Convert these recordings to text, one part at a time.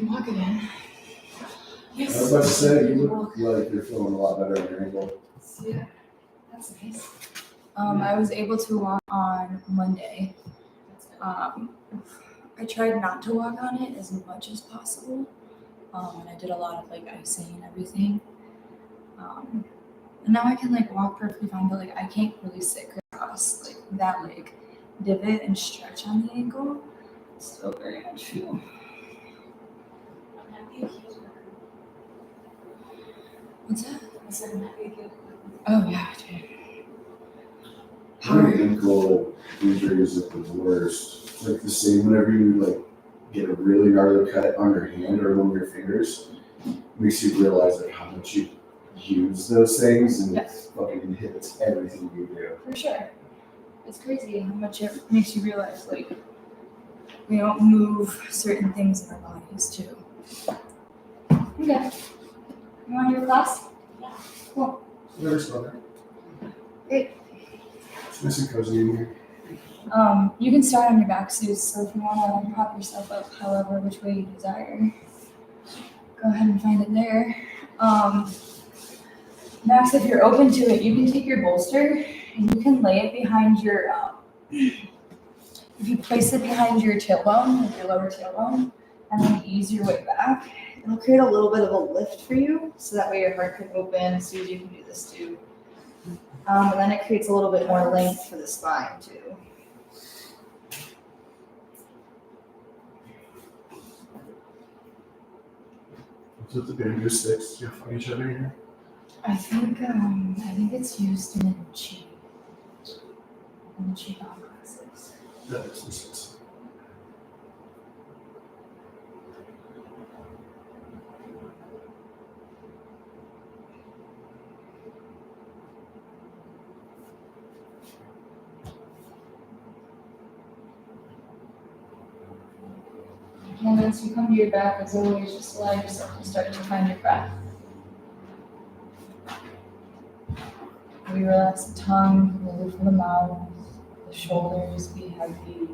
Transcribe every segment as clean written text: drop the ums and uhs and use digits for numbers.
can walk again. Yes. I was about to say, you look like you're feeling a lot better on your ankle. Yeah, that's nice. I was able to walk on Monday. I tried not to walk on it as much as possible. And I did a lot of like icing and everything. And now I can like walk perfectly fine, but like I can't really sit across like that like divot and stretch on the ankle. It's still very much feel. What's that? I said I'm happy to get. Oh yeah, dude. Her ankle injury is like the worst. It's like the same whenever you like get a really gnarly cut on your hand or one of your fingers. It makes you realize like how much you use those things and it fucking hits everything you do. For sure. It's crazy how much it makes you realize like we don't move certain things in our bodies too. Okay. You want to do a class? Yeah. Cool. Never saw that. Great. It's nice and cozy in here. You can start on your back suits, so if you want to prop yourself up however which way you desire, go ahead and find it there. Max, if you're open to it, you can take your bolster and you can lay it behind your, if you place it behind your tailbone, like your lower tailbone, and then ease your way back, it'll create a little bit of a lift for you, so that way your heart can open, so you can do this too. And then it creates a little bit more length for the spine too. What's with the bamboo sticks? Do you find each other here? I think it's used in the Qigong classes. That makes sense. And once you come to your back, as always, just allow yourself to start to find your breath. We relax the tongue, the roof of the mouth, the shoulders be heavy.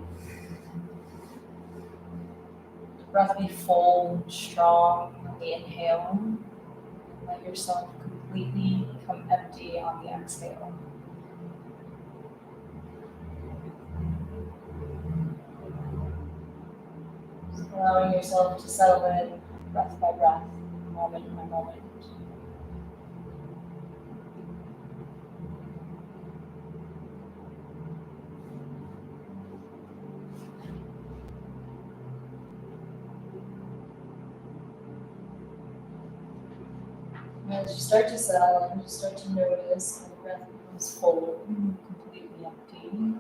Breath be full, strong on the inhale. Let yourself completely become empty on the exhale. Just allowing yourself to settle in breath by breath, moment by moment. And as you start to settle in, you start to notice when the breath becomes full, completely empty.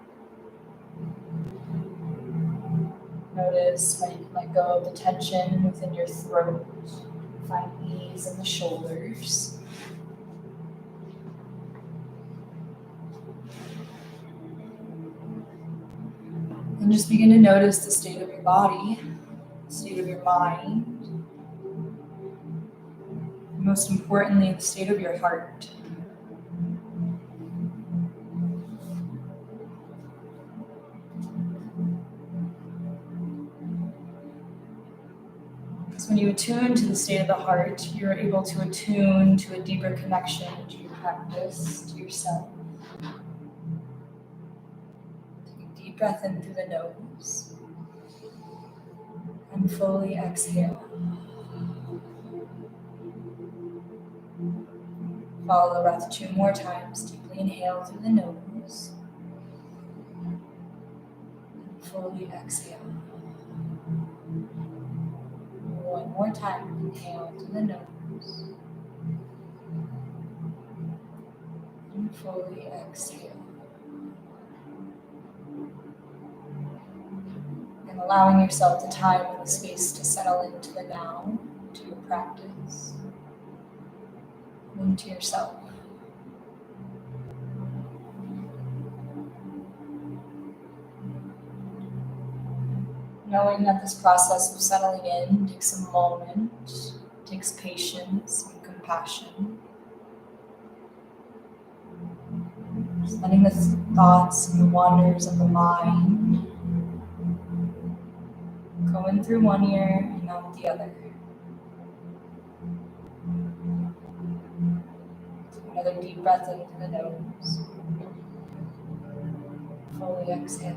Notice when you can let go of the tension within your throat, find ease in the shoulders. And just begin to notice the state of your body, the state of your mind, and most importantly, the state of your heart. Because when you attune to the state of the heart, you're able to attune to a deeper connection to your practice, to yourself. Deep breath in through the nose and fully exhale. Follow the breath 2 more times. Deeply inhale through the nose and fully exhale. 1 more time. Inhale through the nose and fully exhale. And allowing yourself the time and the space to settle into the now, to your practice, into yourself. Knowing that this process of settling in takes a moment, takes patience and compassion. Just letting the thoughts and the wanders of the mind Go in through one ear and out the other. Another deep breath in through the nose. Fully exhale.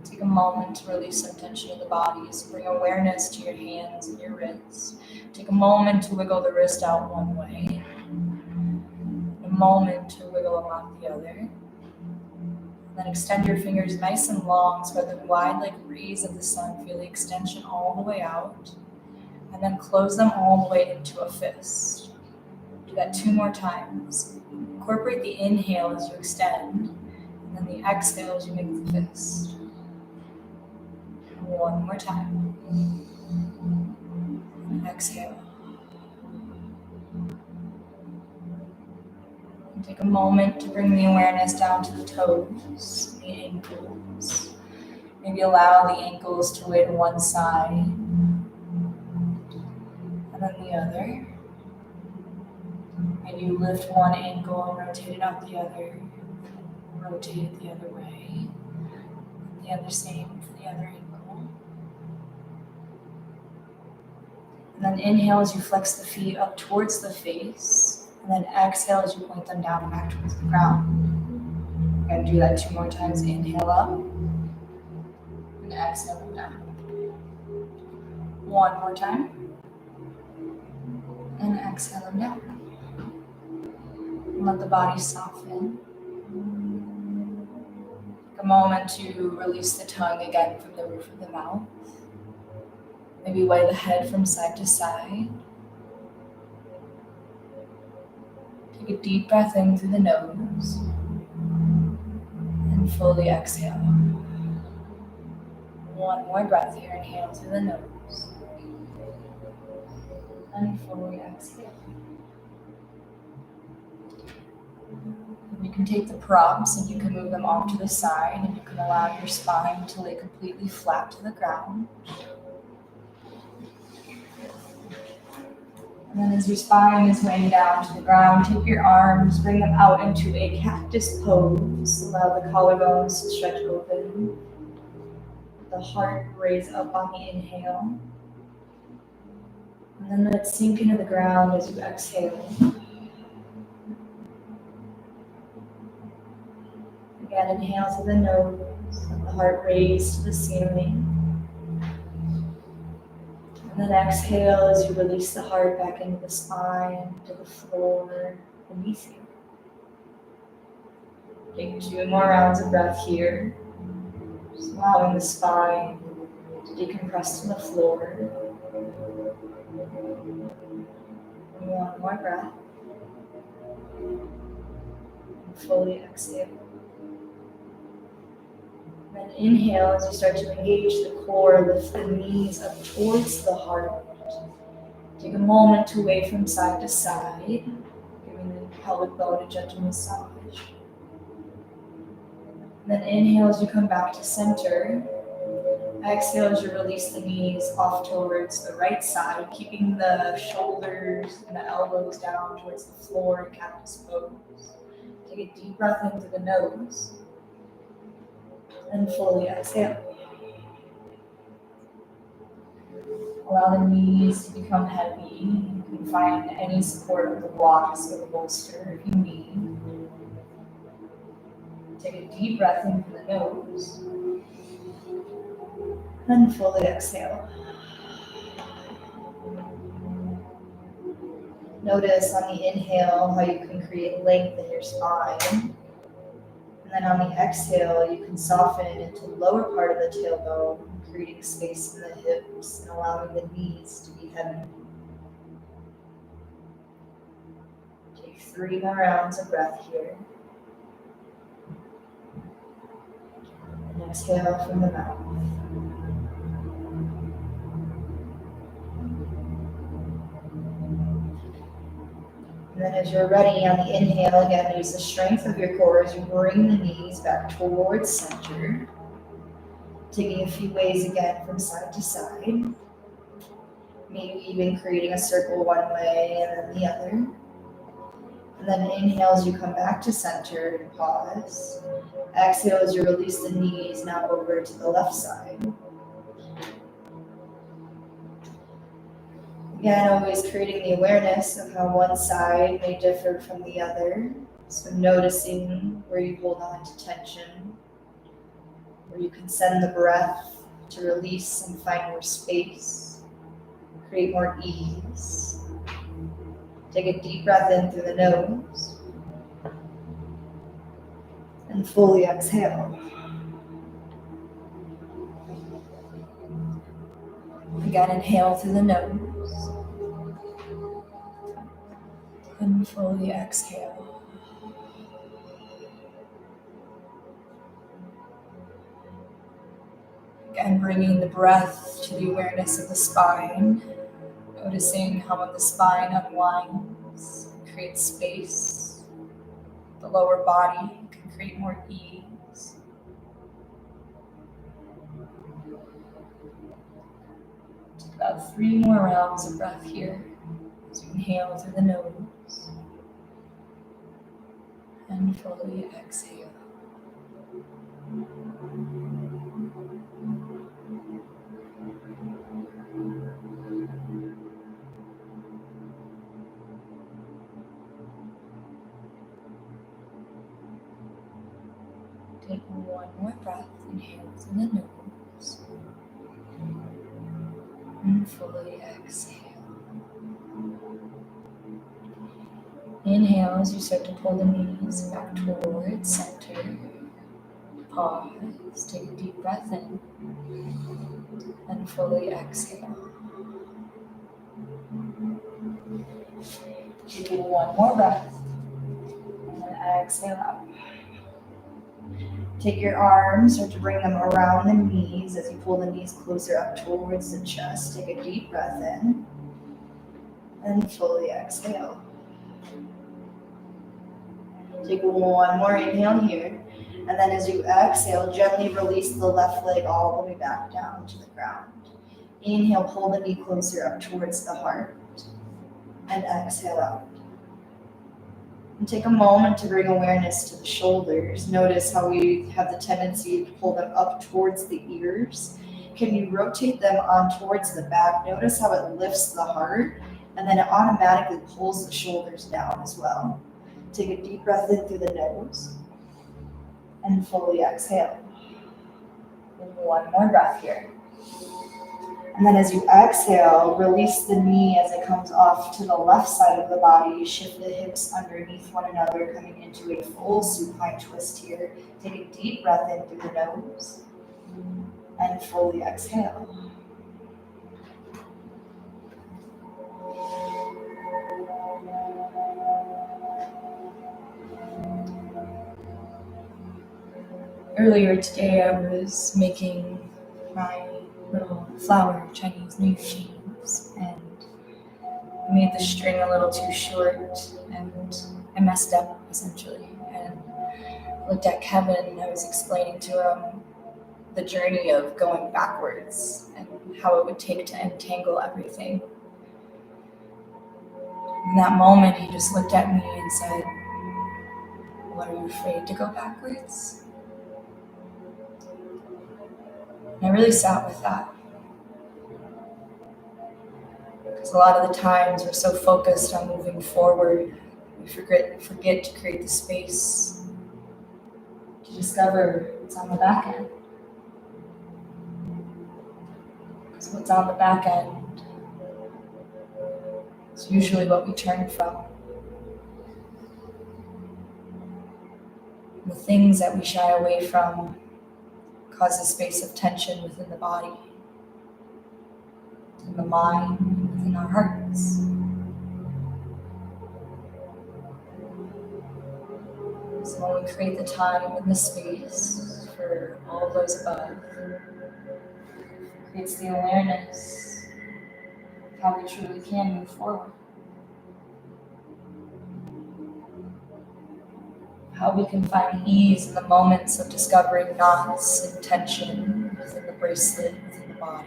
Take a moment to release some tension in the body. So bring awareness to your hands and your wrists. Take a moment to wiggle the wrist out one way. A moment to wiggle them out the other. Then extend your fingers nice and long, spread them wide like rays of the sun. Feel the extension all the way out. And then close them all the way into a fist. Do that 2 more times. Incorporate the inhale as you extend, and then the exhale as you make the fist. 1 more time. And exhale. And take a moment to bring the awareness down to the toes, the ankles. Maybe allow the ankles to weigh to one side, and then the other. Maybe you lift one ankle and rotate it out the other. Rotate it the other way. The other same for the other ankle. And then inhale as you flex the feet up towards the face. And then exhale as you point them down back towards the ground. We're going to do that 2 more times. Inhale up. And exhale them down. 1 more time. And exhale them down. And let the body soften. Take a moment to release the tongue again from the roof of the mouth. Maybe weigh the head from side to side. Take a deep breath in through the nose. And fully exhale. 1 more breath here. Inhale through the nose. And fully exhale. You can take the props and you can move them off to the side, and you can allow your spine to lay completely flat to the ground. And then as your spine is laying down to the ground, take your arms, bring them out into a cactus pose. Allow the collarbones to stretch open. The heart raise up on the inhale. And then let it sink into the ground as you exhale. Again, inhale through the nose, let the heart raise to the ceiling. And then exhale as you release the heart back into the spine, to the floor beneath you. Take 2 more rounds of breath here, just allowing the spine to decompress to the floor. 1 more breath. And fully exhale. Then inhale as you start to engage the core, lift the knees up towards the heart. Take a moment to wave from side to side, giving the pelvic bone a gentle massage. Then inhale as you come back to center. Exhale as you release the knees off towards the right side, keeping the shoulders and the elbows down towards the floor in cactus pose. Take a deep breath into the nose. And fully exhale. Allow the knees to become heavy. You can find any support of the blocks or the bolster if you need. Take a deep breath in through the nose. And fully exhale. Notice on the inhale how you can create length in your spine. And then on the exhale, you can soften into the lower part of the tailbone, creating space in the hips and allowing the knees to be heavy. Take 3 more rounds of breath here. And exhale from the mouth. And then as you're ready on the inhale, again, use the strength of your core as you bring the knees back towards center. Taking a few ways again from side to side. Maybe even creating a circle one way and then the other. And then inhale as you come back to center and pause. Exhale as you release the knees now over to the left side. Again, always creating the awareness of how one side may differ from the other. So noticing where you hold on to tension, where you can send the breath to release and find more space, create more ease. Take a deep breath in through the nose and fully exhale. Again, inhale through the nose and fully exhale. Again, bringing the breath to the awareness of the spine, noticing how when the spine unwinds, it creates space. The lower body can create more ease. Take about 3 more rounds of breath here. So inhale through the nose and fully exhale. Take one more breath, inhale through the nose and fully exhale. Inhale as you start to pull the knees back towards center. Pause, take a deep breath in and fully exhale. Take one more breath and then exhale out. Take your arms, start to bring them around the knees as you pull the knees closer up towards the chest. Take a deep breath in and fully exhale. Take one more inhale here, and then as you exhale, gently release the left leg all the way back down to the ground. Inhale, pull the knee closer up towards the heart, and exhale out. And take a moment to bring awareness to the shoulders. Notice how we have the tendency to pull them up towards the ears. Can you rotate them on towards the back? Notice how it lifts the heart, and then it automatically pulls the shoulders down as well. Take a deep breath in through the nose and fully exhale. And one more breath here. And then as you exhale, release the knee as it comes off to the left side of the body. Shift the hips underneath one another, coming into a full supine twist here. Take a deep breath in through the nose and fully exhale. Earlier today, I was making my little flower Chinese New Year chains, and I made the string a little too short, and I messed up essentially. And I looked at Kevin, and I was explaining to him the journey of going backwards and how it would take to untangle everything. In that moment, he just looked at me and said, "What, are you afraid to go backwards?" And I really sat with that. Because a lot of the times we're so focused on moving forward, we forget to create the space to discover what's on the back end. Because what's on the back end is usually what we turn from. And the things that we shy away from cause a space of tension within the body, in the mind, within our hearts. So when we create the time and the space for all of those above, it creates the awareness of how we truly can move forward. How we can find ease in the moments of discovering knots and tension within the bracelet, within the body.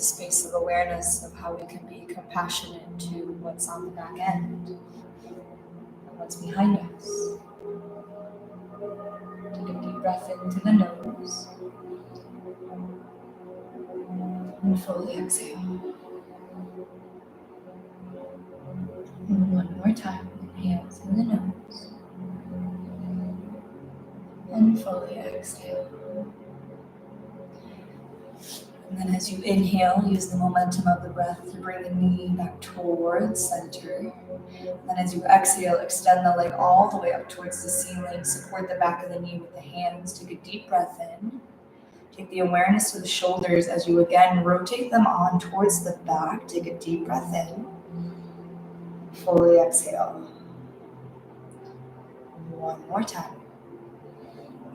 space of awareness of how we can be compassionate to what's on the back end and what's behind us. Take a deep breath into the nose and fully exhale. And one more time, inhale through the nose and fully exhale. And then as you inhale, use the momentum of the breath to bring the knee back towards center. And then as you exhale, extend the leg all the way up towards the ceiling. Support the back of the knee with the hands. Take a deep breath in. Take the awareness to the shoulders as you again rotate them on towards the back. Take a deep breath in. Fully exhale. One more time.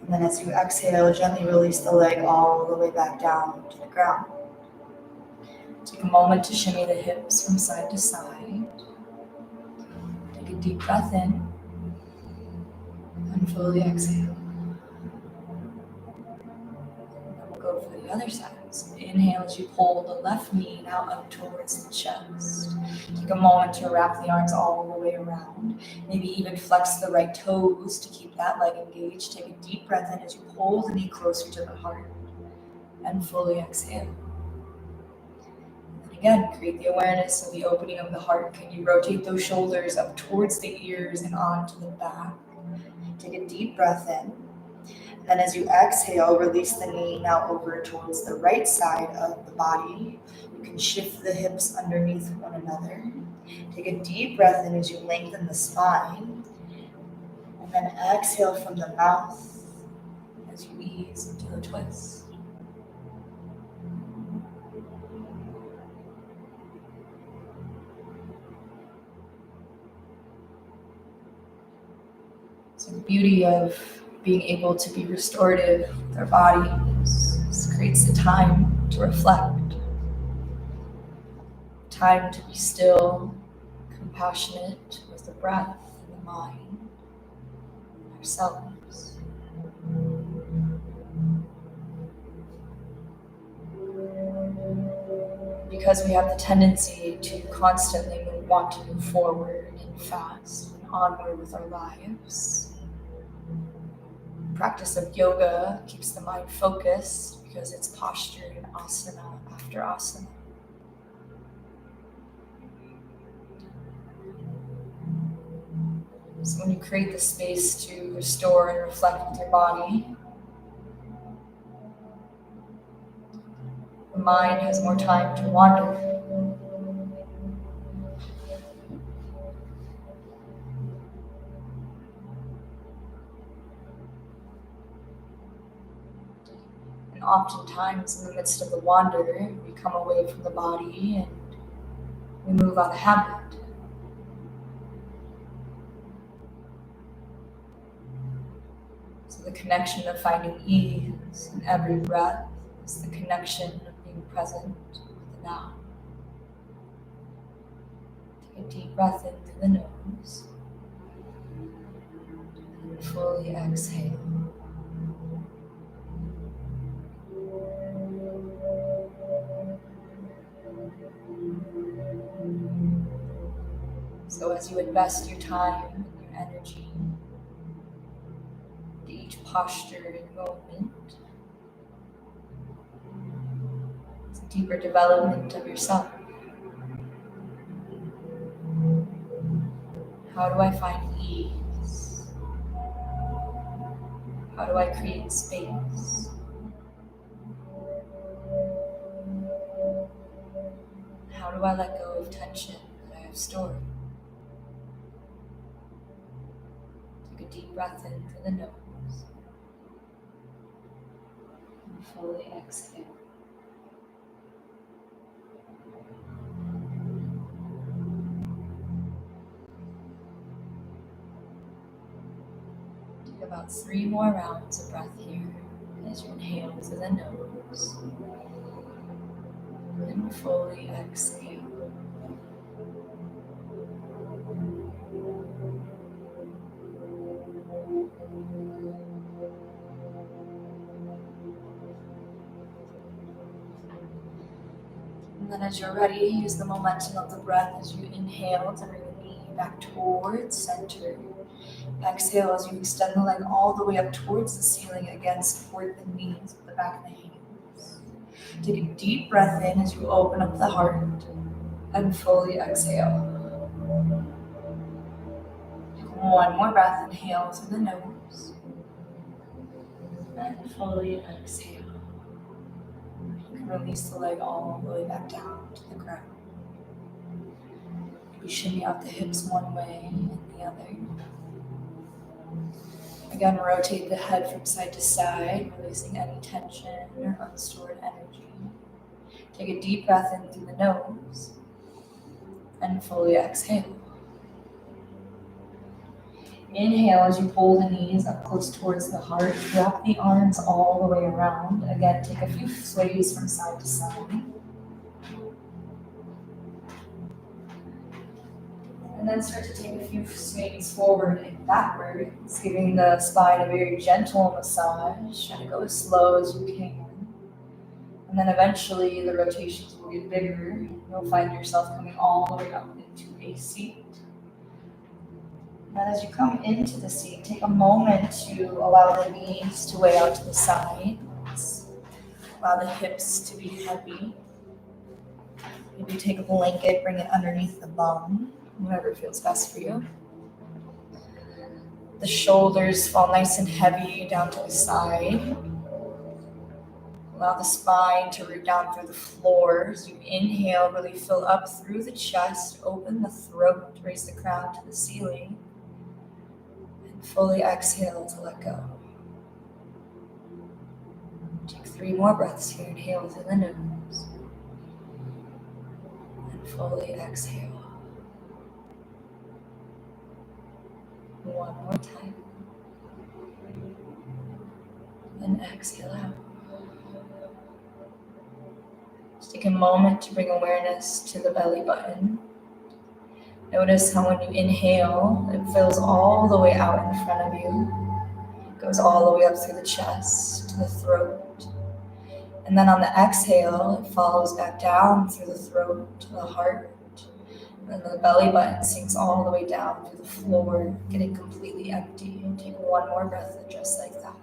And then as you exhale, gently release the leg all the way back down to the ground. Take a moment to shimmy the hips from side to side. Take a deep breath in and fully exhale. And we'll go for the other side. So inhale as you pull the left knee now up towards the chest. Take a moment to wrap the arms all the way around. Maybe even flex the right toes to keep that leg engaged. Take a deep breath in as you pull the knee closer to the heart and fully exhale. And again, create the awareness of the opening of the heart. Can you rotate those shoulders up towards the ears and onto the back? Take a deep breath in. Then as you exhale, release the knee now over towards the right side of the body. You can shift the hips underneath one another. Take a deep breath in as you lengthen the spine. And then exhale from the mouth as you ease into the twist. So the beauty of being able to be restorative with our bodies creates the time to reflect, time to be still, compassionate with the breath and the mind, and ourselves. Because we have the tendency to constantly want to move forward and fast and onward with our lives. Practice of yoga keeps the mind focused because it's postured in asana after asana. So when you create the space to restore and reflect with your body, the mind has more time to wander. And oftentimes in the midst of the wander, we come away from the body and we move out of habit. So the connection of finding ease in every breath is the connection of being present with the now. Take a deep breath in through the nose and fully exhale. So as you invest your time and your energy into each posture and moment, it's a deeper development of yourself. How do I find ease? How do I create space? How do I let go of tension that I have stored? Take a deep breath in through the nose and fully exhale. Take about 3 more rounds of breath here as you inhale through the nose and fully exhale. And then as you're ready, use the momentum of the breath as you inhale to bring the knee back towards center. Exhale as you extend the leg all the way up towards the ceiling. Again, support the knees with the back of the hands. Take a deep breath in as you open up the heart and fully exhale. One more breath, inhale through the nose and fully exhale. You can release the leg all the way back down to the ground. You shimmy out the hips one way and the other. Again, rotate the head from side to side, releasing any tension or unstored energy. Take a deep breath in through the nose and fully exhale. Inhale as you pull the knees up close towards the heart. Wrap the arms all the way around. Again, take a few sways from side to side. And then start to take a few swings forward and backwards, giving the spine a very gentle massage. Try to go as slow as you can. And then eventually the rotations will get bigger. You'll find yourself coming all the way up into a seat. And then as you come into the seat, take a moment to allow the knees to weigh out to the sides. Allow the hips to be heavy. Maybe take a blanket, bring it underneath the bum. Whatever feels best for you. The shoulders fall nice and heavy down to the side. Allow the spine to root down through the floor. As you inhale, really fill up through the chest, open the throat, raise the crown to the ceiling, and fully exhale to let go. Take 3 more breaths here. Inhale through the nose, and fully exhale. One more time. And exhale out. Just take a moment to bring awareness to the belly button. Notice how when you inhale, it fills all the way out in front of you. It goes all the way up through the chest, to the throat. And then on the exhale, it follows back down through the throat to the heart. And the belly button sinks all the way down through the floor, getting completely empty. And take one more breath just like that.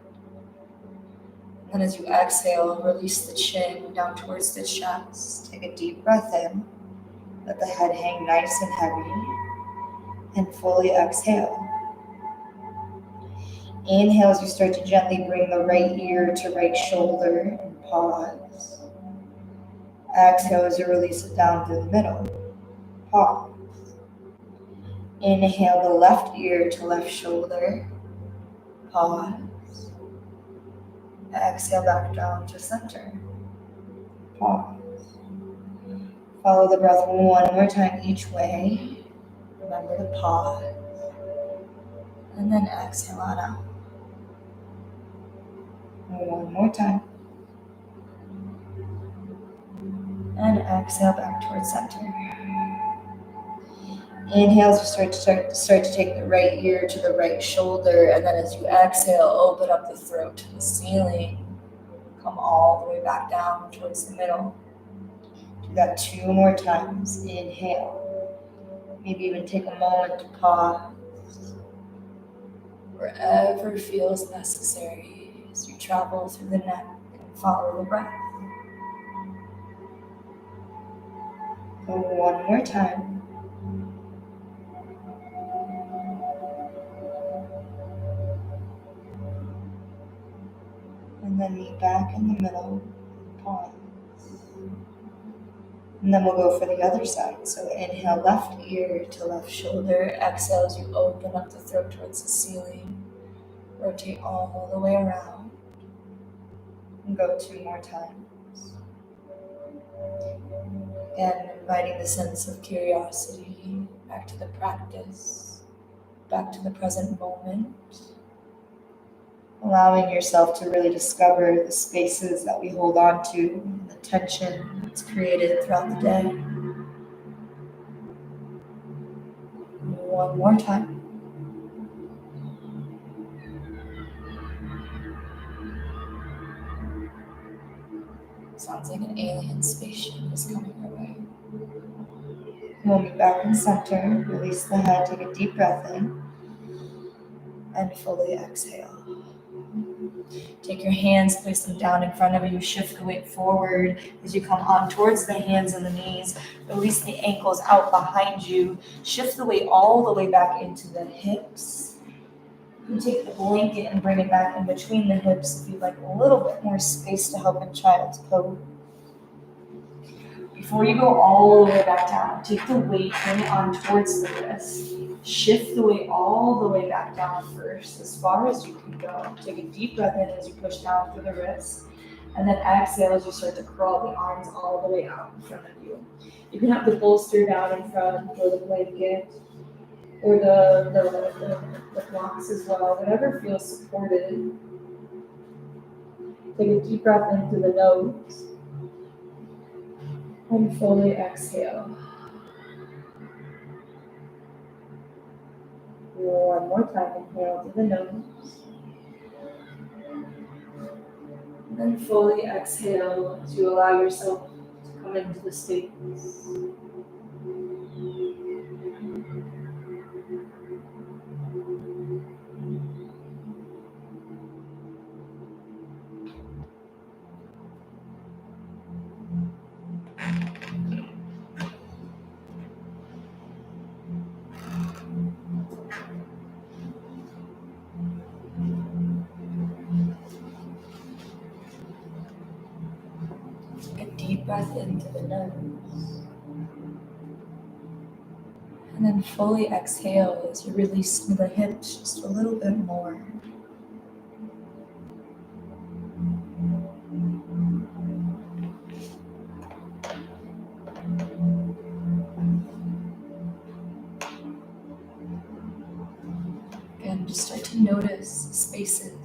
And as you exhale, release the chin down towards the chest. Take a deep breath in. Let the head hang nice and heavy. And fully exhale. Inhale as you start to gently bring the right ear to right shoulder and pause. Exhale as you release it down through the middle. Pause. Inhale the left ear to left shoulder. Pause. Exhale back down to center. Pause. Follow the breath one more time each way. Remember to pause. And then exhale on out. One more time. And exhale back towards center. Inhale as you start to take the right ear to the right shoulder, and then as you exhale, open up the throat to the ceiling. Come all the way back down towards the middle. Do that 2 more times. Inhale. Maybe even take a moment to pause. Wherever feels necessary as you travel through the neck and follow the breath. Go one more time. And then meet back in the middle, pause. And then we'll go for the other side. So inhale, left ear to left shoulder. Exhale as you open up the throat towards the ceiling. Rotate all the way around. And go 2 more times. Again, inviting the sense of curiosity back to the practice, back to the present moment. Allowing yourself to really discover the spaces that we hold on to, the tension that's created throughout the day. One more time. Sounds like an alien spaceship is coming our way. We'll meet back in center. Release the head. Take a deep breath in. And fully exhale. Take your hands, place them down in front of you. Shift the weight forward as you come on towards the hands and the knees. Release the ankles out behind you. Shift the weight all the way back into the hips. You take the blanket and bring it back in between the hips if you'd like a little bit more space to help in child's pose. Before you go all the way back down, take the weight, bring it on towards the wrist. Shift the weight all the way back down first, as far as you can go. Take a deep breath in as you push down through the wrist. And then exhale as you start to crawl the arms all the way out in front of you. You can have the bolster down in front, or the blanket, or the blocks as well, whatever feels supported. Take a deep breath in through the nose. And fully exhale. One more time, inhale through the nose. And then fully exhale to allow yourself to come into the space. Take a deep breath into the nose. And then fully exhale as you release the hips just a little bit more. Again, just start to notice spaces.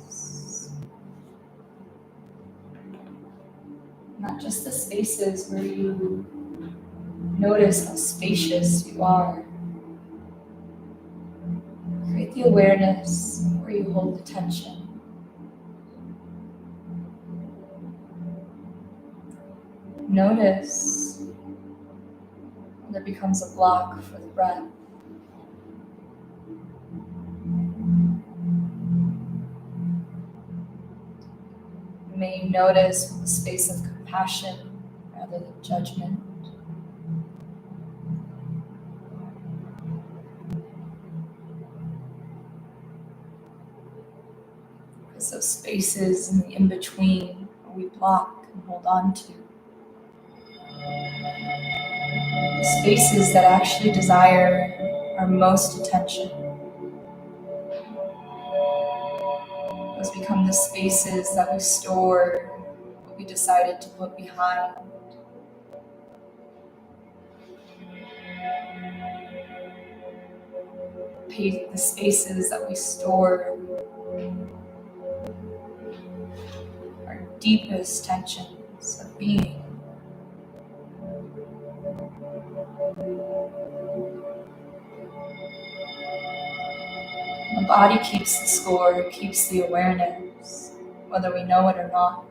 Not just the spaces where you notice how spacious you are. Create the awareness where you hold the tension. Notice when there becomes a block for the breath. May you notice the space of compassion rather than judgment. Because those spaces in the in-between we block and hold on to. The spaces that actually desire our most attention. Those become the spaces that we store what we decided to put behind. The spaces that we store our deepest tensions of being. The body keeps the score, keeps the awareness, whether we know it or not.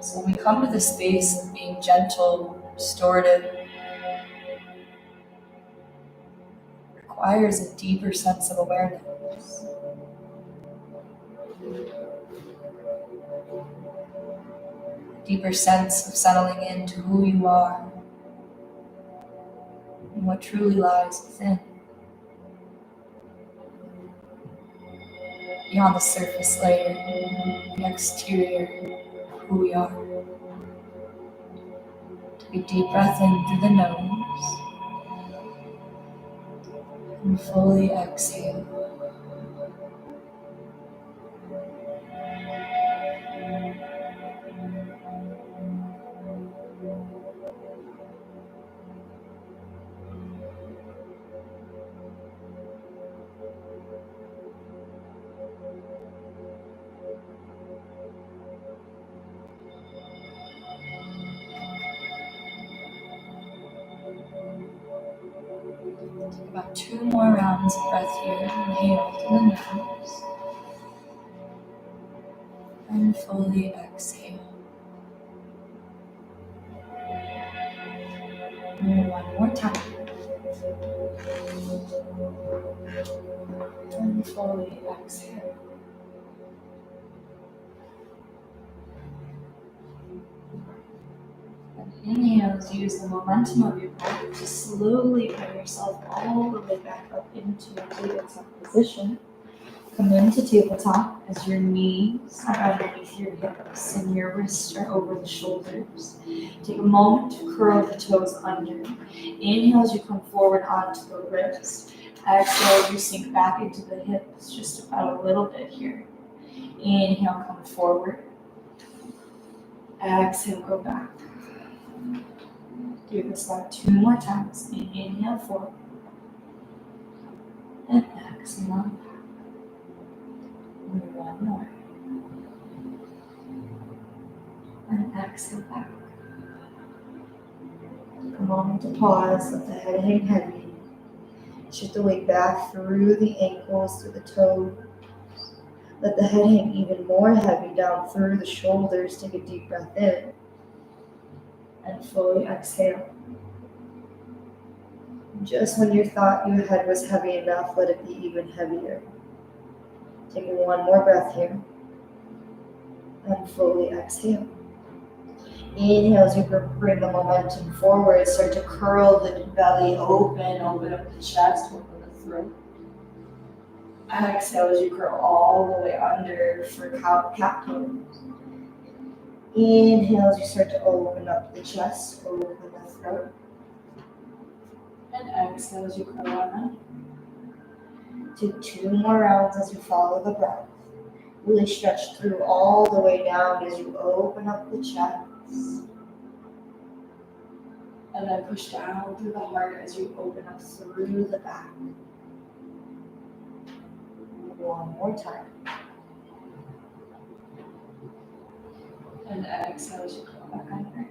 So when we come to the space of being gentle, restorative, it requires a deeper sense of awareness. A deeper sense of settling into who you are and what truly lies within. Beyond the surface layer, the exterior of who we are. Take a deep breath in through the nose and fully exhale. Take about 2 more rounds of breath here. Inhale through the nose. And fully exhale. And one more time. And fully exhale. And inhale as you use the momentum of your breath to slowly bring yourself all the way back up into a tabletop position. Come into tabletop as your knees are underneath your hips and your wrists are over the shoulders. Take a moment to curl the toes under. Inhale as you come forward onto the wrists. Exhale as you sink back into the hips just about a little bit here. Inhale, come forward. Exhale, go back. Do this about 2 more times. Inhale, forward. And exhale. And one more. And exhale back. Take a moment to pause, let the head hang heavy. Shift the weight back through the ankles, through the toes. Let the head hang even more heavy down through the shoulders. Take a deep breath in. And fully exhale. Just when you thought your head was heavy enough, let it be even heavier. Take one more breath here. And fully exhale. Inhale as you bring the momentum forward. Start to curl the belly open up the chest, open the throat. Exhale as you curl all the way under for cat pose. Inhale as you start to open up the chest, open the throat. And exhale as you curl on under. Take 2 more rounds as you follow the breath. Really stretch through all the way down as you open up the chest. And then push down through the heart as you open up through the back. One more time. And exhale as you come back under.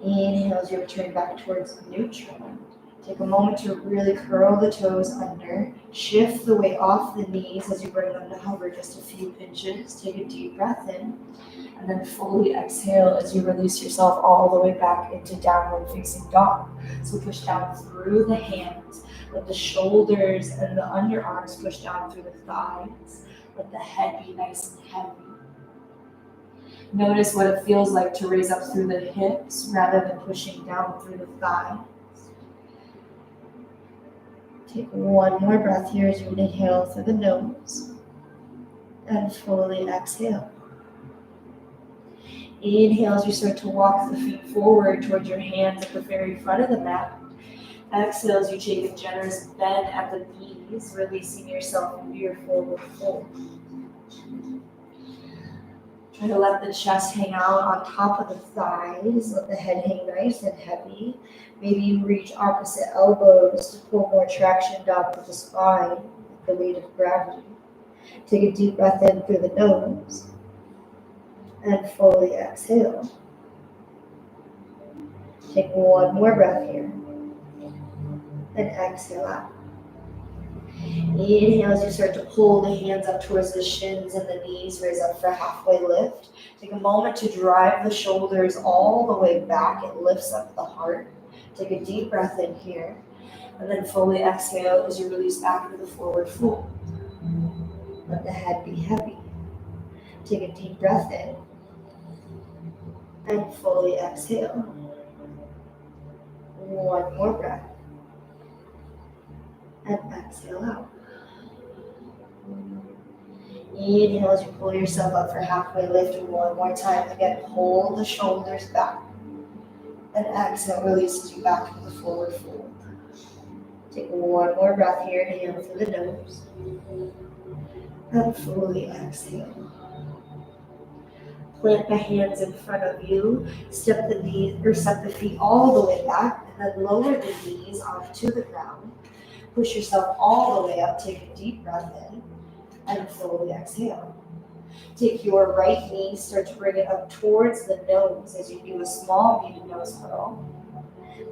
Inhale as you return back towards neutral. Take a moment to really curl the toes under. Shift the weight off the knees as you bring them to hover just a few inches. Take a deep breath in. And then fully exhale as you release yourself all the way back into downward facing dog. So push down through the hands. Let the shoulders and the underarms push down through the thighs. Let the head be nice and heavy. Notice what it feels like to raise up through the hips rather than pushing down through the thighs. Take one more breath here as you inhale through the nose and fully exhale. Inhale as you start to walk the feet forward towards your hands at the very front of the mat. Exhale as you take a generous bend at the knees, releasing yourself into your forward fold. Try to let the chest hang out on top of the thighs. Let the head hang nice and heavy. Maybe you reach opposite elbows to pull more traction down through the spine with the weight of gravity. Take a deep breath in through the nose and fully exhale. Take one more breath here and exhale out. Inhale as you start to pull the hands up towards the shins and the knees, raise up for halfway lift. Take a moment to drive the shoulders all the way back. It lifts up the heart. Take a deep breath in here, and then fully exhale as you release back to the forward fold. Let the head be heavy. Take a deep breath in, and fully exhale. One more breath. And exhale out. Inhale as you pull yourself up for halfway lift one more time. Again, pull the shoulders back. And exhale releases you back to the forward fold. Take one more breath here. Inhale through the nose. And fully exhale. Plant the hands in front of you. Step the feet all the way back. And then lower the knees onto the ground. Push yourself all the way up. Take a deep breath in and fully exhale. Take your right knee, start to bring it up towards the nose as you do a small beaded nose curl.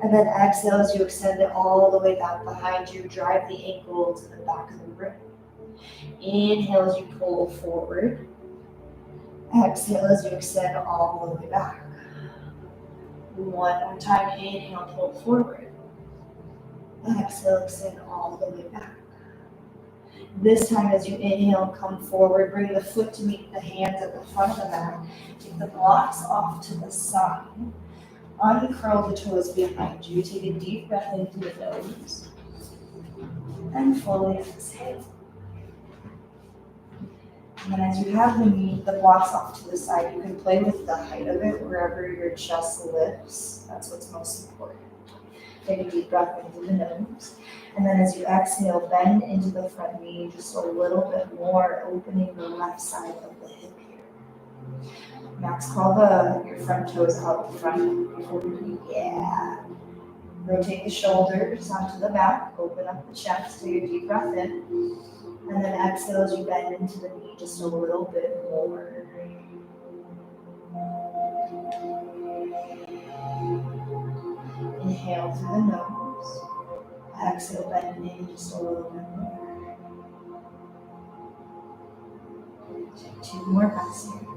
And then exhale as you extend it all the way back behind you. Drive the ankle to the back of the rib. Inhale as you pull forward. Exhale as you extend all the way back. One more time. Inhale, pull forward. Exhale, extend all the way back. This time as you inhale, come forward. Bring the foot to meet the hands at the front of the mat. Take the blocks off to the side. Uncurl the toes behind you. Take a deep breath in through the nose. And fully exhale. And then as you have the blocks off to the side, you can play with the height of it wherever your chest lifts. That's what's most important. Take a deep breath into the nose. And then as you exhale, bend into the front knee just a little bit more, opening the left side of the hip here. Max, crawl your front toes out the front before you yeah. Rotate the shoulders onto the back, open up the chest, take a deep breath in. And then exhale as you bend into the knee just a little bit more. Inhale through the nose. Exhale, bend in just a little bit more. Take 2 more breaths here.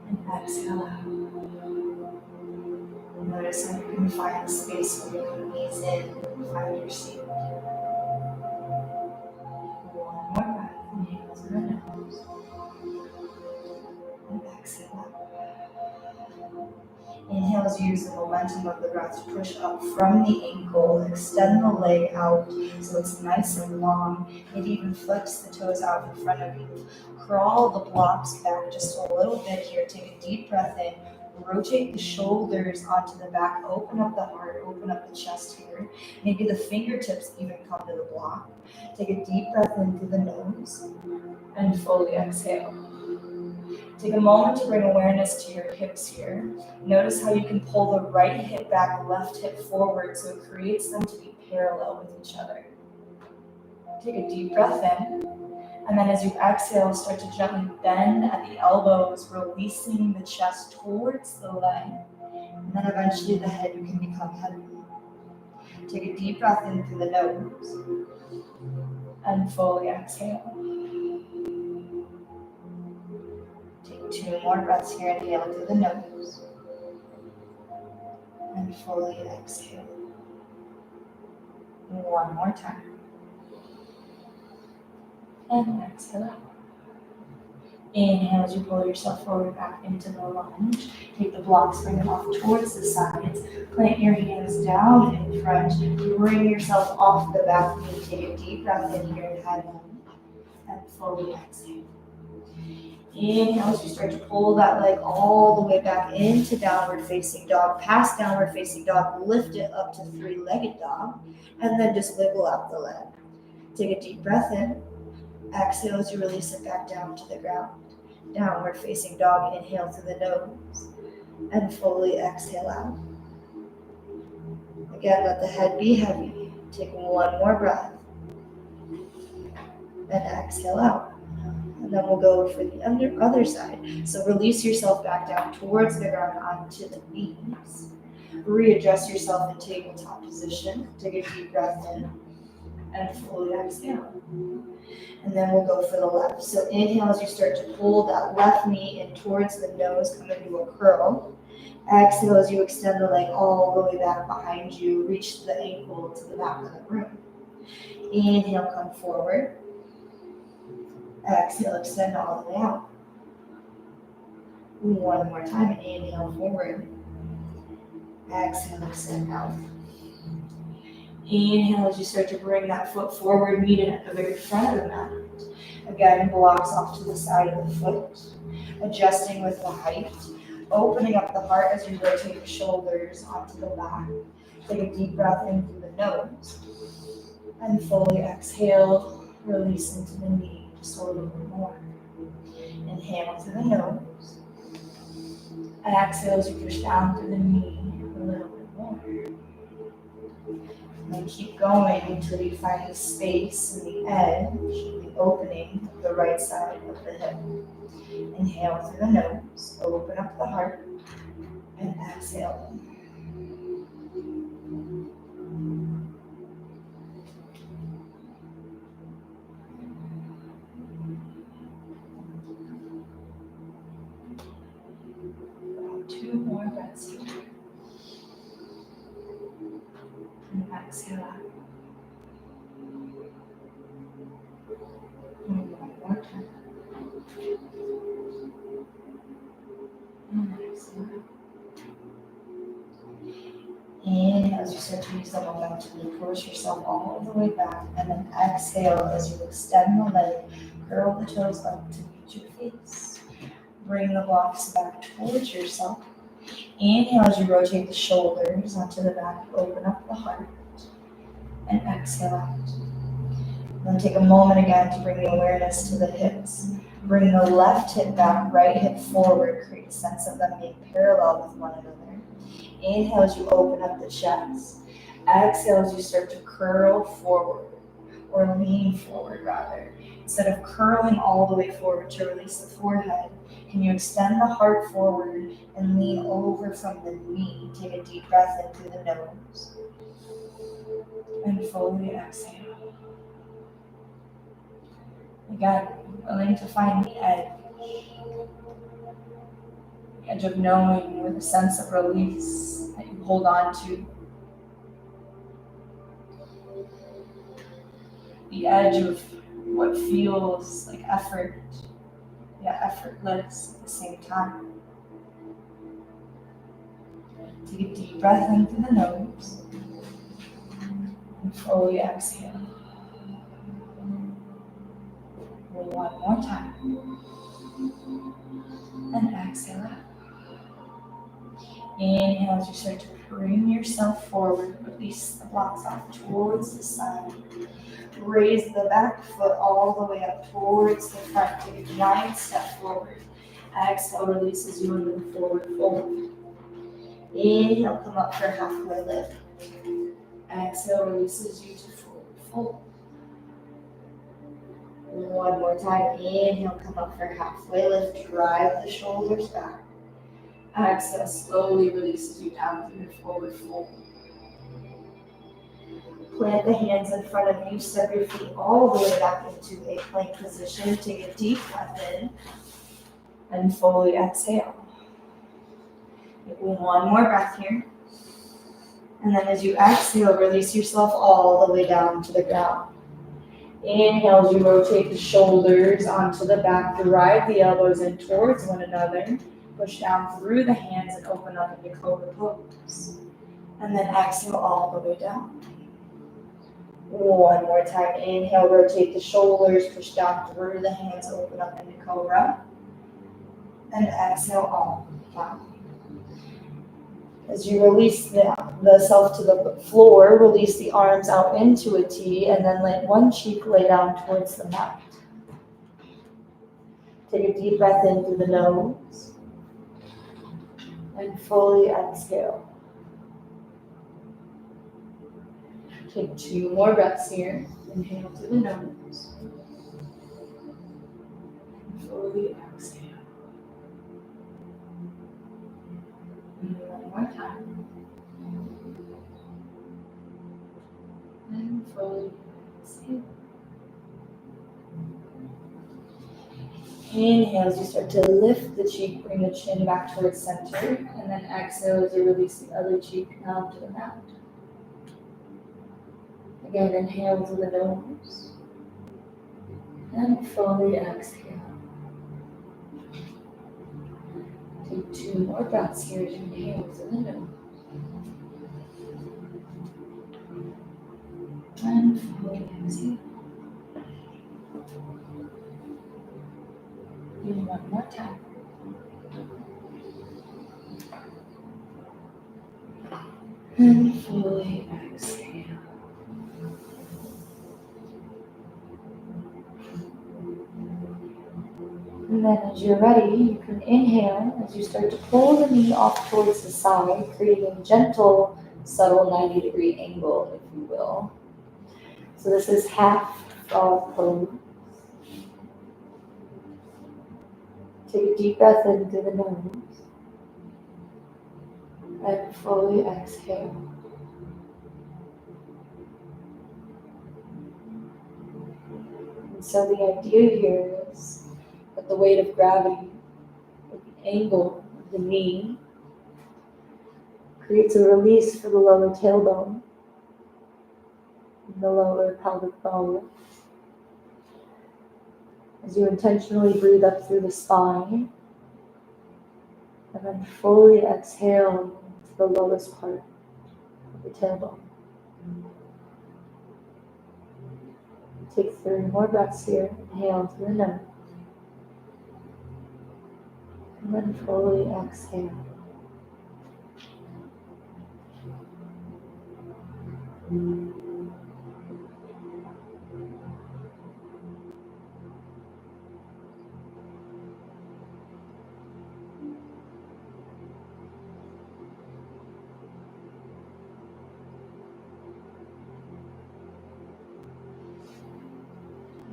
And exhale out. Notice how you can find the space where you can ease in, find your seat. One more breath. Inhale through the nose. And exhale out. Inhale as you use the momentum of the breath to push up from the ankle, extend the leg out so it's nice and long. Maybe even flex the toes out in front of you. Crawl the blocks back just a little bit here. Take a deep breath in. Rotate the shoulders onto the back. Open up the heart. Open up the chest here. Maybe the fingertips even come to the block. Take a deep breath in through the nose and fully exhale. Take a moment to bring awareness to your hips here. Notice how you can pull the right hip back, left hip forward so it creates them to be parallel with each other. Take a deep breath in, and then as you exhale, start to gently bend at the elbows, releasing the chest towards the leg. And then eventually the head, you can become heavy. Take a deep breath in through the nose, and fully exhale. Take 2 more breaths here. Inhale through the nose. And fully exhale. One more time. And exhale out. Inhale as you pull yourself forward back into the lunge. Take the blocks, bring them off towards the sides. Plant your hands down in front. Bring yourself off the back knee. Take a deep breath in here and head home. And fully exhale. Inhale as you start to pull that leg all the way back into downward facing dog. Past downward facing dog, lift it up to 3-legged dog, and then just wiggle out the leg. Take a deep breath in. Exhale as you release it back down to the ground. Downward facing dog, inhale through the nose, and fully exhale out. Again, let the head be heavy. Take 1 more breath, and exhale out. And then we'll go for the other side. So release yourself back down towards the ground onto the knees. Readjust yourself in tabletop position. Take a deep breath in and fully exhale. And then we'll go for the left. So inhale as you start to pull that left knee in towards the nose, come into a curl. Exhale as you extend the leg all the way back behind you. Reach the ankle to the back of the room. Inhale, come forward. Exhale, extend all the way out. 1 more time. Inhale, forward. Exhale, extend out. Inhale as you start to bring that foot forward, meet it at the very front of the mat. Again, blocks off to the side of the foot. Adjusting with the height. Opening up the heart as you rotate the shoulders onto the back. Take a deep breath in through the nose. And fully exhale, release into the knee. Just a little bit more. Inhale through the nose. And exhale as you push down through the knee a little bit more. And then keep going until you find the space in the edge, the opening of the right side of the hip. Inhale through the nose, open up the heart, and exhale. exhale out. And one more time. And exhale out. Inhale as you start to use the momentum to push yourself all the way back, and then exhale as you extend the leg, curl the toes up to meet your face. Bring the blocks back towards yourself. Inhale as you rotate the shoulders onto the back, open up the heart, and exhale out. Then take a moment again to bring the awareness to the hips. Bring the left hip back, right hip forward, create a sense of them being parallel with one another. Inhale as you open up the chest. Exhale as you start to curl forward, or lean forward rather. Instead of curling all the way forward to release the forehead, can you extend the heart forward and lean over from the knee? Take a deep breath in through the nose. And fully exhale. Again, willing to find the edge of knowing with a sense of release that you hold on to. The edge of what feels like effort, yet effortless at the same time. Take a deep breath in through the nose and fully exhale. One more time. And exhale out. Inhale as you start to bring yourself forward, release the blocks off towards the side. Raise the back foot all the way up towards the front. Take a giant step forward. Exhale releases you into the forward fold. Inhale, come up for halfway lift. Exhale releases you to forward fold. One more time. Inhale, come up for halfway lift. Drive the shoulders back. Exhale slowly releases you down through the forward fold. Plant the hands in front of you. Step your feet all the way back into a plank position. Take a deep breath in and fully exhale. Take one more breath here. And then as you exhale, release yourself all the way down to the ground. Inhale as you rotate the shoulders onto the back. Drive the elbows in towards one another. Push down through the hands and open up into cobra pose. And then exhale all the way down. One more time. Inhale, rotate the shoulders, push down through the hands, open up into cobra. And exhale all down. As you release the self to the floor, release the arms out into a T, and then let one cheek lay down towards the mat. Take a deep breath in through the nose. And fully exhale. Take 2 more breaths here. Inhale through the nose. And fully exhale. And one more time. And fully exhale. Inhale as you start to lift the cheek, bring the chin back towards center, and then exhale as you release the other cheek down to the mat. Again, inhale through the nose, and fully exhale. Take 2 more breaths here as you inhale through the nose, and fully exhale. And one more time. And fully exhale. And then as you're ready, you can inhale as you start to pull the knee off towards the side, creating a gentle, subtle 90-degree angle, if you will. So this is half frog pose. Take a deep breath in through the nose and fully exhale. And so the idea here is that the weight of gravity, with the angle of the knee, creates a release for the lower tailbone. in the lower pelvic bone. As you intentionally breathe up through the spine, and then fully exhale to the lowest part of the tailbone. Take 3 more breaths here. Inhale through the nose. And then fully exhale.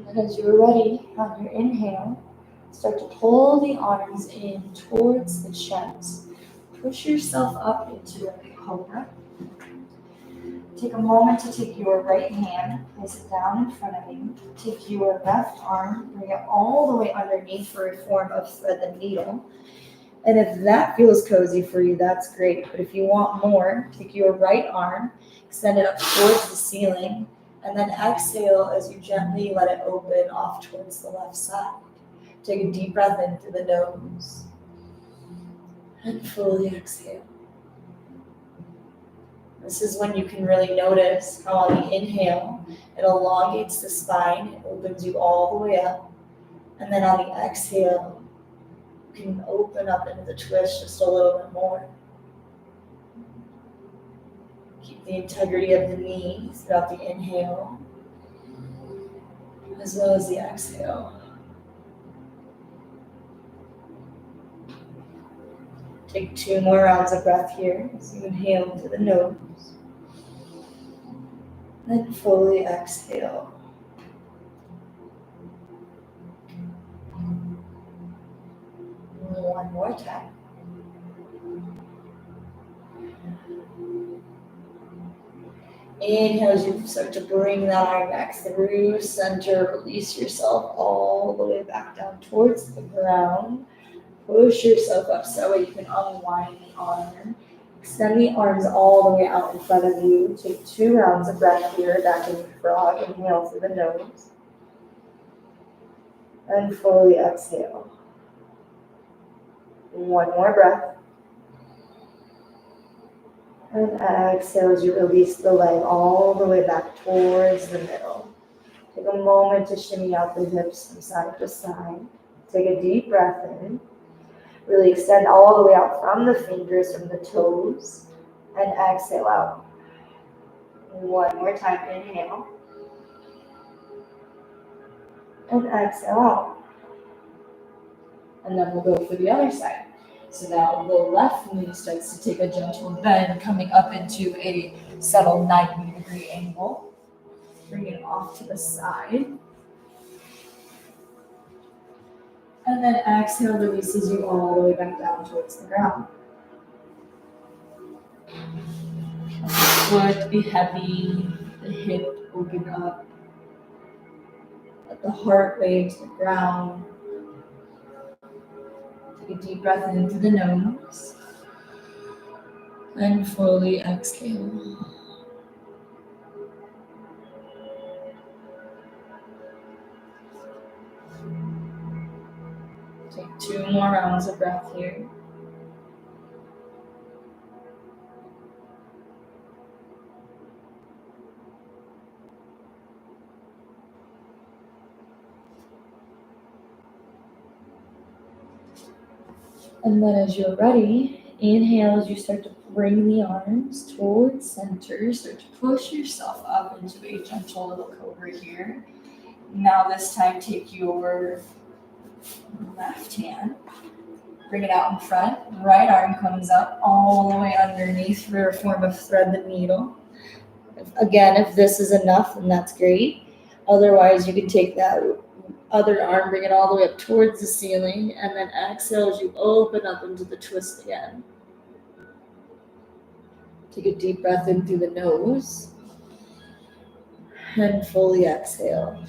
And as you're ready, on your inhale, start to pull the arms in towards the chest. Push yourself up into a cobra. Take a moment to take your right hand, place it down in front of you. Take your left arm, bring it all the way underneath for a form of thread the needle. And if that feels cozy for you, that's great. But if you want more, take your right arm, extend it up towards the ceiling, and then exhale as you gently let it open off towards the left side. Take a deep breath in through the nose and fully exhale. This is when you can really notice how on the inhale, it elongates the spine, it opens you all the way up. And then on the exhale, you can open up into the twist just a little bit more. Keep the integrity of the knees throughout the inhale, as well as the exhale. Take 2 more rounds of breath here as you inhale to the nose. Then fully exhale. One more time. Inhale as you start to bring that arm back through center. Release yourself all the way back down towards the ground. Push yourself up so that way you can unwind the arm. Extend the arms all the way out in front of you. Take 2 rounds of breath here, back in frog. Inhale through the nose. And fully exhale. One more breath. And exhale as you release the leg all the way back towards the middle. Take a moment to shimmy out the hips from side to side. Take a deep breath in. Really extend all the way out from the fingers, from the toes. And exhale out. One more time, inhale. And exhale out. And then we'll go for the other side. So now the left knee starts to take a gentle bend, coming up into a subtle 90-degree angle. Bring it off to the side. And then exhale releases you all the way back down towards the ground. Let the foot be heavy, the hip open up. Let the heart wave to the ground. Take a deep breath in through the nose. And fully exhale. Take 2 more rounds of breath here. And then as you're ready, inhale as you start to bring the arms towards center. Start to push yourself up into a gentle little cobra here. Now this time take your left hand, bring it out in front. Right arm comes up all the way underneath for a form of thread the needle. Again, if this is enough, then that's great. Otherwise, you can take that other arm, bring it all the way up towards the ceiling, and then exhale as you open up into the twist again. Take a deep breath in through the nose, and fully exhale.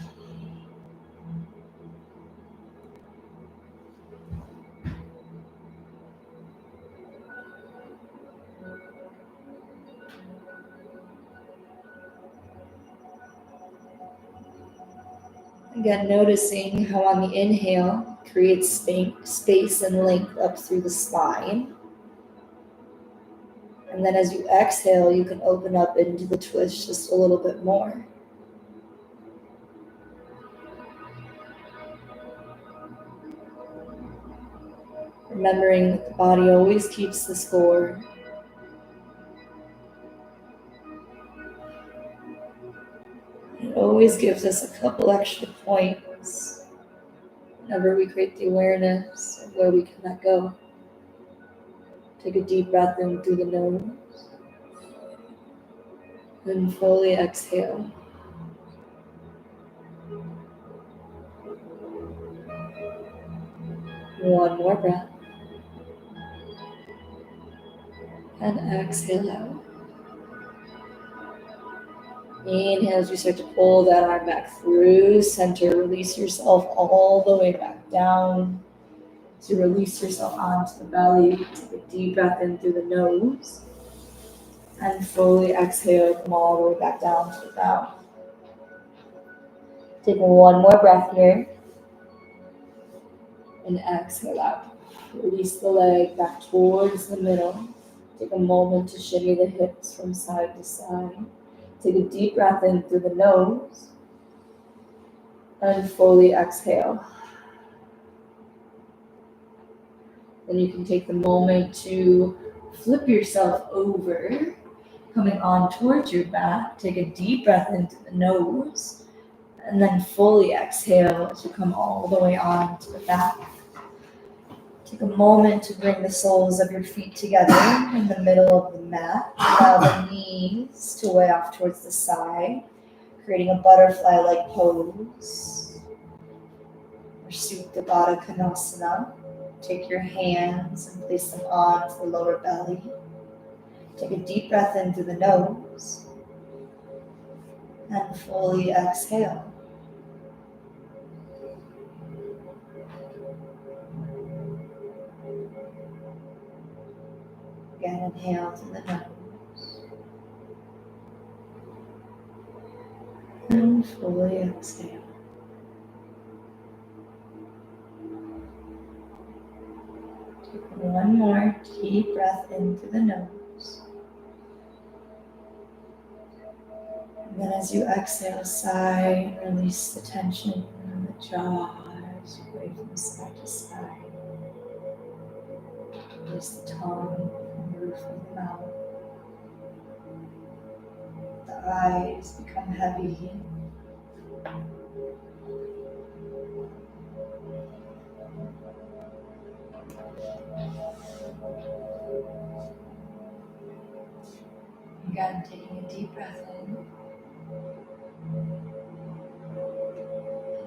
Again, noticing how on the inhale creates space and length up through the spine. And then as you exhale, you can open up into the twist just a little bit more. Remembering that the body always keeps the score. It always gives us a couple extra points whenever we create the awareness of where we can let go. Take a deep breath in through the nose. Then fully exhale. One more breath. And exhale out. Inhale as you start to pull that arm back through center. Release yourself all the way back down. So release yourself onto the belly. Take a deep breath in through the nose. And fully exhale, come all the way back down to the ground. Take one more breath here. And exhale out. Release the leg back towards the middle. Take a moment to shimmy the hips from side to side. Take a deep breath in through the nose. And fully exhale. Then you can take the moment to flip yourself over, coming on towards your back. Take a deep breath into the nose. And then fully exhale as you come all the way on to the back. Take a moment to bring the soles of your feet together in the middle of the mat. Allow the knees to way off towards the side, creating a butterfly-like pose. Or Supta Baddha Konasana. Take your hands and place them onto the lower belly. Take a deep breath in through the nose. And fully exhale. Again, inhale through the nose. And fully exhale. Take one more deep breath in through the nose. And then as you exhale, sigh and release the tension in the jaw as you away from side to side. Release the tongue from the roof of the mouth. The eyes become heavy. Again, taking a deep breath in.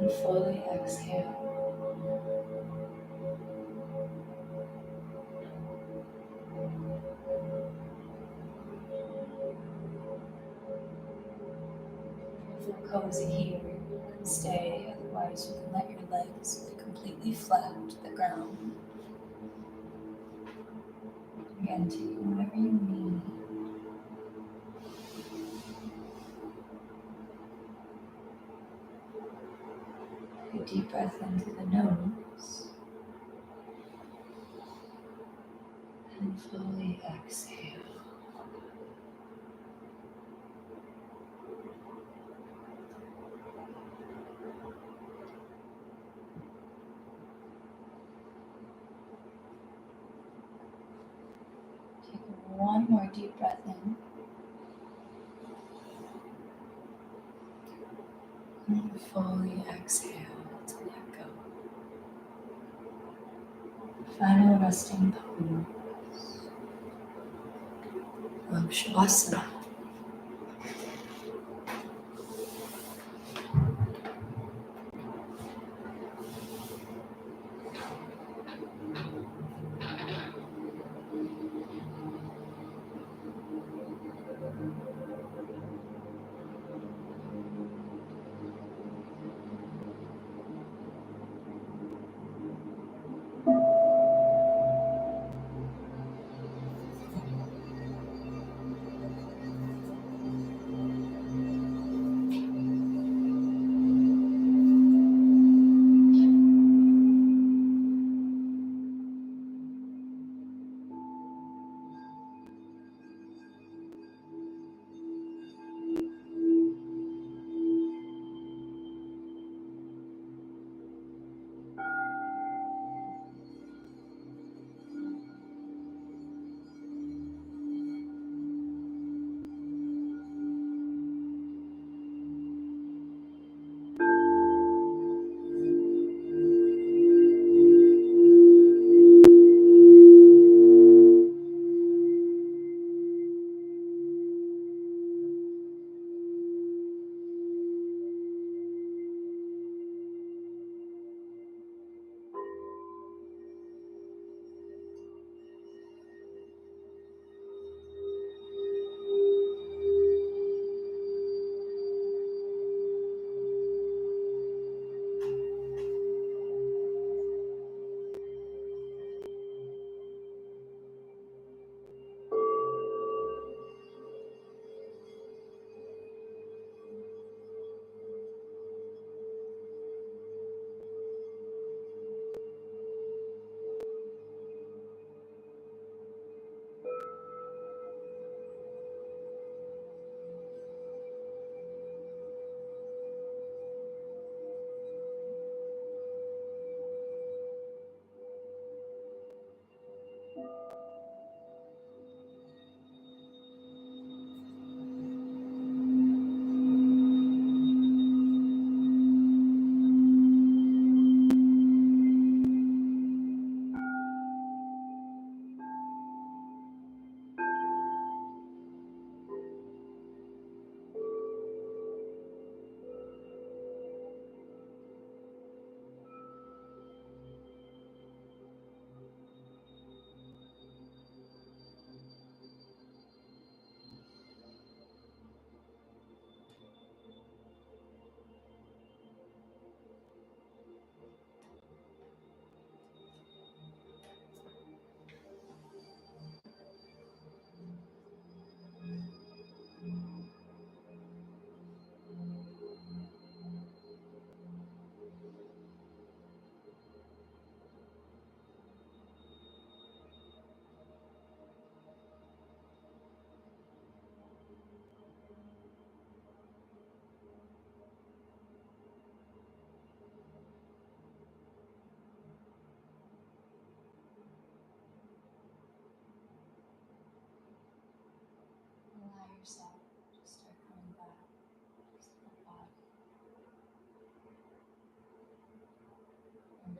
And fully exhale. Feel cozy here. You can stay, otherwise you can let your legs lay completely flat to the ground. Again, taking whatever you need. Take a deep breath into the nose. And fully exhale. Take one more deep breath in. And fully exhale to let go. Final resting pose of Shavasana.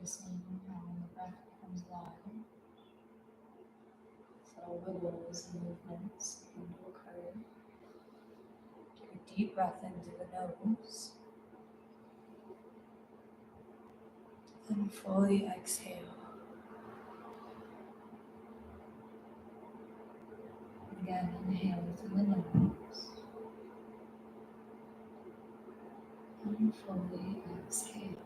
Noticing how when the breath becomes live, subtle wiggles and movements begin to occur. Take a deep breath into the nose. Then fully exhale. Again, inhale through the nose. And fully exhale.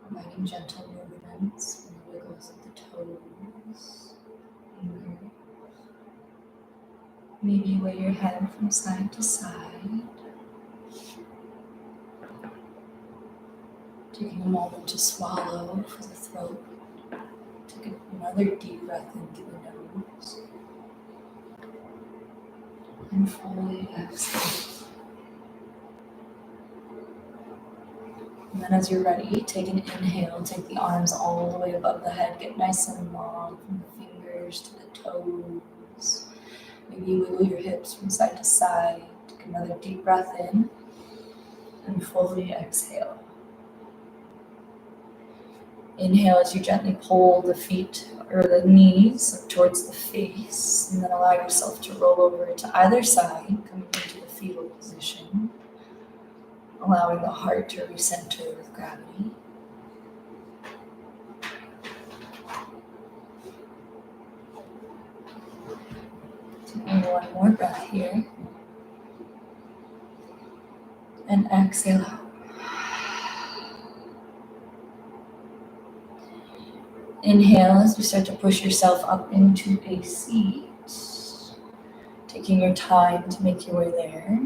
Providing gentle movements from the wiggles of the toes, fingers. Maybe weigh your head from side to side. Taking a moment to swallow for the throat. Take another deep breath into the nose. And fully exhale. And then as you're ready, take an inhale. Take the arms all the way above the head. Get nice and long from the fingers to the toes. Maybe wiggle your hips from side to side. Take another deep breath in. And fully exhale. Inhale as you gently pull the feet or the knees up towards the face, and then allow yourself to roll over to either side, coming into the fetal position, allowing the heart to recenter with gravity. Taking one more breath here, and exhale out. Inhale as you start to push yourself up into a seat, taking your time to make your way there.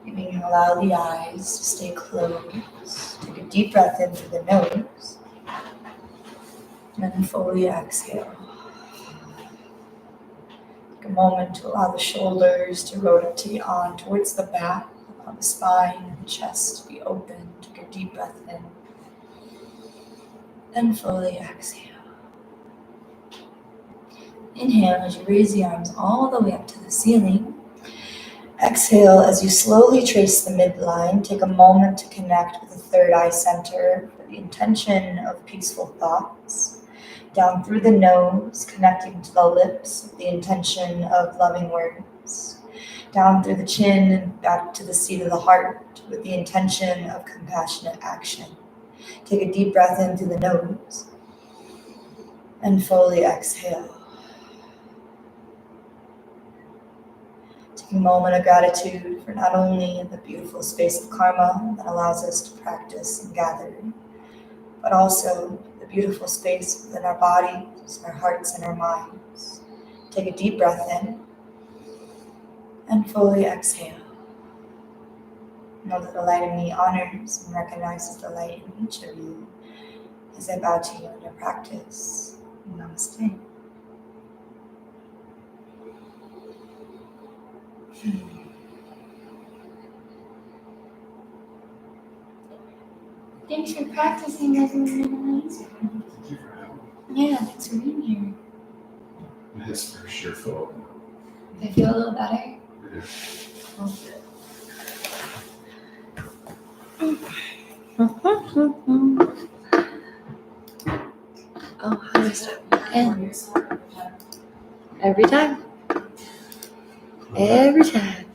You can allow the eyes to stay closed. Take a deep breath in through the nose, and then fully exhale. Take a moment to allow the shoulders to rotate on towards the back, allow the spine and the chest to be open. Take a deep breath in. And fully exhale. Inhale as you raise the arms all the way up to the ceiling. Exhale as you slowly trace the midline. Take a moment to connect with the third eye center for the intention of peaceful thoughts. Down through the nose, connecting to the lips with the intention of loving words. Down through the chin and back to the seat of the heart with the intention of compassionate action. Take a deep breath in through the nose and fully exhale. Take a moment of gratitude for not only the beautiful space of karma that allows us to practice and gather, but also the beautiful space within our bodies, our hearts, and our minds. Take a deep breath in and fully exhale. Know that the light in me honors and recognizes the light in each of you as I bow to you in your practice. Namaste. Thanks for practicing, guys. Thank you for having me. Yeah, thanks for being here. It's for sure full. I feel a little better. Yeah. Oh, good. Oh, how do I start? And every time. Every time.